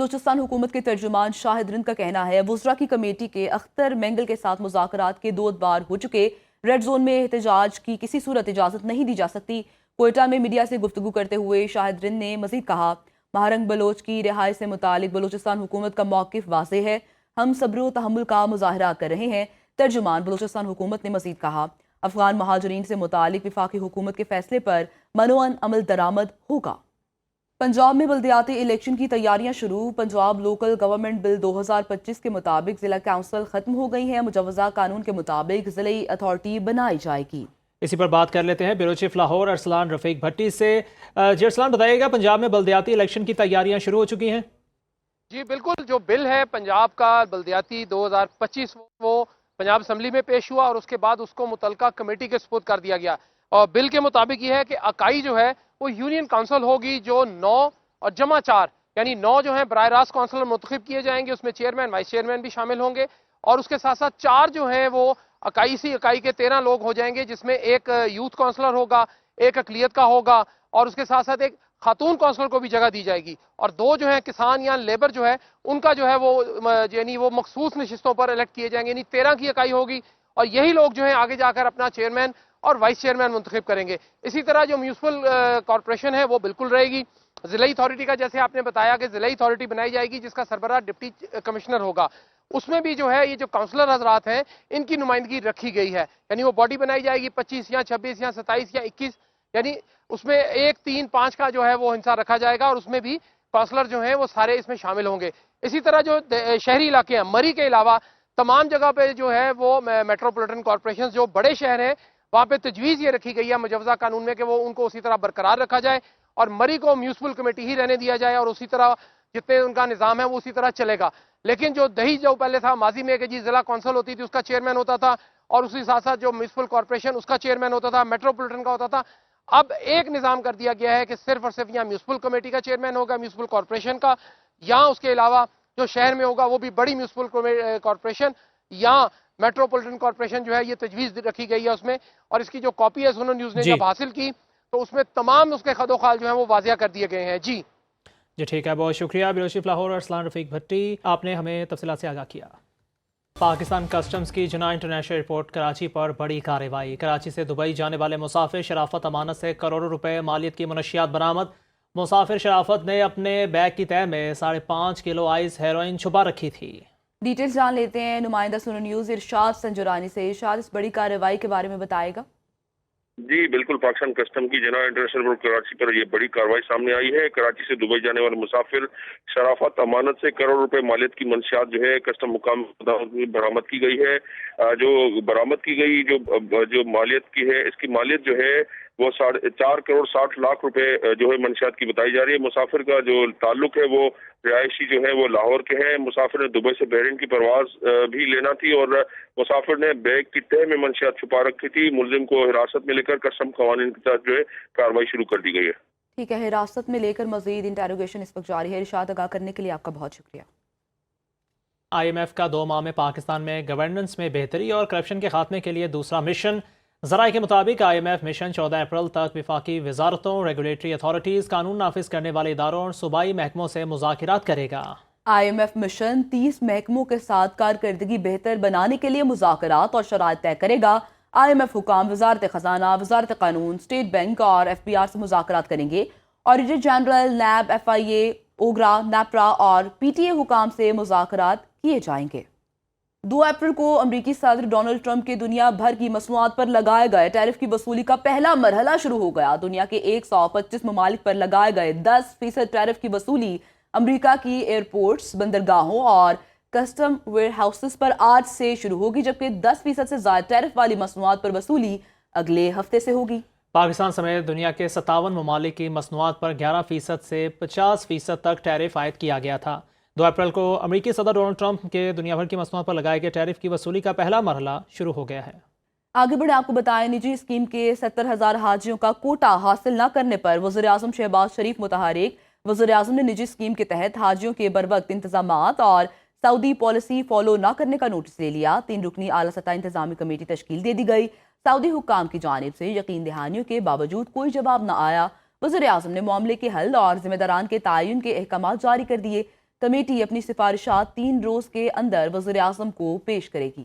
بلوچستان حکومت کے ترجمان شاہد رند کا کہنا ہے وزراء کی کمیٹی کے اختر مینگل کے ساتھ مذاکرات کے 2 ادوار ہو چکے، ریڈ زون میں احتجاج کی کسی صورت اجازت نہیں دی جا سکتی۔ کوئٹہ میں میڈیا سے گفتگو کرتے ہوئے شاہد رند نے مزید کہا، مہارنگ بلوچ کی رہائی سے متعلق بلوچستان حکومت کا موقف واضح ہے، ہم صبر و تحمل کا مظاہرہ کر رہے ہیں۔ ترجمان بلوچستان حکومت نے مزید کہا، افغان مہاجرین سے متعلق وفاقی حکومت کے فیصلے پر منوعن عمل درآمد ہوگا۔ پنجاب میں بلدیاتی الیکشن کی تیاریاں شروع۔ پنجاب لوکل گورنمنٹ بل 2025 کے مطابق ضلع کونسل ختم ہو گئی ہیں، مجوزہ قانون کے مطابق ضلعی اتھارٹی بنائی جائے گی۔ اسی پر بات کر لیتے ہیں بیورو چیف لاہور ارسلان رفیق بھٹی سے۔ جی ارسلان، بتائیے گا پنجاب میں بلدیاتی الیکشن کی تیاریاں شروع ہو چکی ہیں؟ جی بالکل، جو بل ہے پنجاب کا بلدیاتی 2025 وہ پنجاب اسمبلی میں پیش ہوا اور اس کے بعد اس کو متعلقہ کمیٹی کے سپرد کر دیا گیا، اور بل کے مطابق یہ ہے کہ اکائی جو ہے وہ یونین کونسل ہوگی، جو 9 اور جمع 4 یعنی 9 جو ہیں براہ راست کونسلر منتخب کیے جائیں گے، اس میں چیئرمین وائس چیئرمین بھی شامل ہوں گے، اور اس کے ساتھ ساتھ 4 جو ہیں وہ اکائی کے 13 لوگ ہو جائیں گے، جس میں ایک یوتھ کونسلر ہوگا، ایک اقلیت کا ہوگا، اور اس کے ساتھ ساتھ ایک خاتون کونسلر کو بھی جگہ دی جائے گی، اور 2 جو ہیں کسان یا لیبر جو ہے ان کا جو ہے وہ مخصوص نشستوں پر الیکٹ کیے جائیں گے، یعنی 13 کی اکائی ہوگی، اور یہی لوگ جو ہیں آگے جا کر اپنا چیئرمین اور وائس چیئرمین منتخب کریں گے۔ اسی طرح جو میونسپل کارپوریشن ہے وہ بالکل رہے گی۔ ضلعی اتھارٹی کا جیسے آپ نے بتایا کہ ضلعی اتھارٹی بنائی جائے گی جس کا سربراہ ڈپٹی کمشنر ہوگا، اس میں بھی جو ہے یہ جو کونسلر حضرات ہیں ان کی نمائندگی رکھی گئی ہے، یعنی وہ باڈی بنائی جائے گی 25 یا 26 یا 27 یا 21، یعنی اس میں 1 3 5 کا جو ہے وہ حصہ رکھا جائے گا، اور اس میں بھی کونسلر جو ہیں وہ سارے اس میں شامل ہوں گے۔ اسی طرح جو شہری علاقے ہیں، مری کے علاوہ تمام جگہ پہ جو ہے وہ میٹروپولیٹن کارپوریشن جو بڑے شہر ہیں وہاں پہ تجویز یہ رکھی گئی ہے مجوزہ قانون میں کہ وہ ان کو اسی طرح برقرار رکھا جائے، اور مری کو میونسپل کمیٹی ہی رہنے دیا جائے، اور اسی طرح جتنے ان کا نظام ہے وہ اسی طرح چلے گا۔ لیکن جو دہی جو پہلے تھا ماضی میں کہ جی ضلع کونسل ہوتی تھی، اس کا چیئرمین ہوتا تھا، اور اسی ساتھ ساتھ جو میونسپل کارپوریشن اس کا چیئرمین ہوتا تھا، میٹروپولیٹن کا ہوتا تھا، اب ایک نظام کر دیا گیا ہے کہ صرف اور صرف یا میونسپل کمیٹی کا چیئرمین ہوگا میونسپل کارپوریشن کا، یا اس کے علاوہ جو شہر میں ہوگا وہ بھی بڑی میونسپل کارپوریشن یا میٹروپولیٹن کارپوریشن جو ہے، یہ تجویز رکھی گئی ہے اس میں، اور اس کی جو کاپی ہے سنو نیوز نے جب حاصل کی تو اس میں تمام اس کے خد و خال جو ہیں وہ واضح کر دیے گئے ہیں۔ جی ٹھیک ہے، بہت شکریہ بیورو چیف لاہور ارسلان رفیق بھٹی، آپ نے ہمیں تفصیلات سے آگاہ کیا۔ پاکستان کسٹمز کی جناح انٹرنیشنل ایئرپورٹ کراچی پر بڑی کارروائی۔ کراچی سے دبئی جانے والے مسافر شرافت امانت سے کروڑوں روپے مالیت کی منشیات برآمد۔ مسافر شرافت نے اپنے بیگ کی تہہ میں 5.5 کلو آئس ہیروئن چھپا رکھی تھی۔ ڈیٹیلز جان لیتے ہیں نمائندہ سنو نیوز ارشاد سنجرانی سے۔ ارشاد، اس بڑی کارروائی کے بارے میں بتائے گا۔ جی بالکل، پاکستان کسٹم کی جناح انٹرنیشنل ایئرپورٹ کراچی پر یہ بڑی کارروائی سامنے آئی ہے۔ کراچی سے دبئی جانے والے مسافر شرافت امانت سے کروڑ روپے مالیت کی منشیات جو ہے کسٹم مقام برآمد کی گئی ہے۔ جو برآمد کی گئی جو مالیت کی ہے، اس کی مالیت جو ہے وہ 4 کروڑ 60 لاکھ روپے جو ہے منشیات کی بتائی جا رہی ہے۔ مسافر کا جو تعلق ہے وہ رہائشی جو ہے وہ لاہور کے ہیں۔ مسافر نے دبئی سے بحرین کی پرواز بھی لینا تھی، اور مسافر نے بیگ کی تہہ میں منشیات چھپا رکھی تھی۔ ملزم کو حراست میں لے کر کسٹم قوانین کے تحت جو ہے کارروائی شروع کر دی گئی ہے۔ ٹھیک ہے، حراست میں لے کر مزید انٹیروگیشن اس وقت جاری ہے۔ ارشاد، آگاہ کرنے کے لیے آپ کا بہت شکریہ۔ IMF کا 2 ماہ میں پاکستان میں گورننس میں بہتری اور کرپشن کے خاتمے کے لیے دوسرا مشن۔ ذرائع کے مطابق IMF مشن 14 اپریل تک وفاقی وزارتوں، ریگولیٹری اتھارٹیز، قانون نافذ کرنے والے اداروں اور صوبائی محکموں سے مذاکرات کرے گا۔ IMF مشن 30 محکموں کے ساتھ کارکردگی بہتر بنانے کے لیے مذاکرات اور شرائط طے کرے گا۔ IMF حکام وزارت خزانہ، وزارت قانون، اسٹیٹ بینک اور FBR سے مذاکرات کریں گے۔ Auditor general, NAB, FIA، OGRA, NEPRA اور PTA حکام سے مذاکرات کیے جائیں گے۔ 2 اپریل کو امریکی صدر ڈونلڈ ٹرمپ کے دنیا بھر کی مصنوعات پر لگائے گئے ٹیرف کی وصولی کا پہلا مرحلہ شروع ہو گیا۔ دنیا کے 125 ممالک پر لگائے گئے 10% ٹیرف کی وصولی امریکہ کی ایئرپورٹس، بندرگاہوں اور کسٹم ویئر ہاؤسز پر آج سے شروع ہوگی، جبکہ 10% سے زائد ٹیرف والی مصنوعات پر وصولی اگلے ہفتے سے ہوگی۔ پاکستان سمیت دنیا کے 57 ممالک کی مصنوعات پر 11% سے 50% تک ٹیرف عائد کیا گیا تھا۔ 2 اپریل کو امریکی صدر ڈونلڈ ٹرمپ کے دنیا بھر کی مصنوعات پر لگائے گئے ٹیرف کی وصولی کا پہلا مرحلہ شروع ہو گیا ہے۔ آگے بڑھیں، آپ کو بتائیں نجی اسکیم کے 70,000 حاجیوں کا کوٹا حاصل نہ کرنے پر وزیراعظم شہباز شریف متحرک۔ وزیراعظم نے نجی اسکیم کے تحت حاجیوں کے بروقت انتظامات اور سعودی پالیسی فالو نہ کرنے کا نوٹس لے لیا۔ 3 رکنی اعلیٰ سطح انتظامی کمیٹی تشکیل دے دی گئی۔ سعودی حکام کی جانب سے یقین دہانیوں کے باوجود کوئی جواب نہ آیا۔ وزیراعظم نے معاملے کے حل اور ذمہ داران کے تعین کے احکامات جاری کر دیے۔ کمیٹی اپنی سفارشات 3 روز کے اندر وزیر اعظم کو پیش کرے گی۔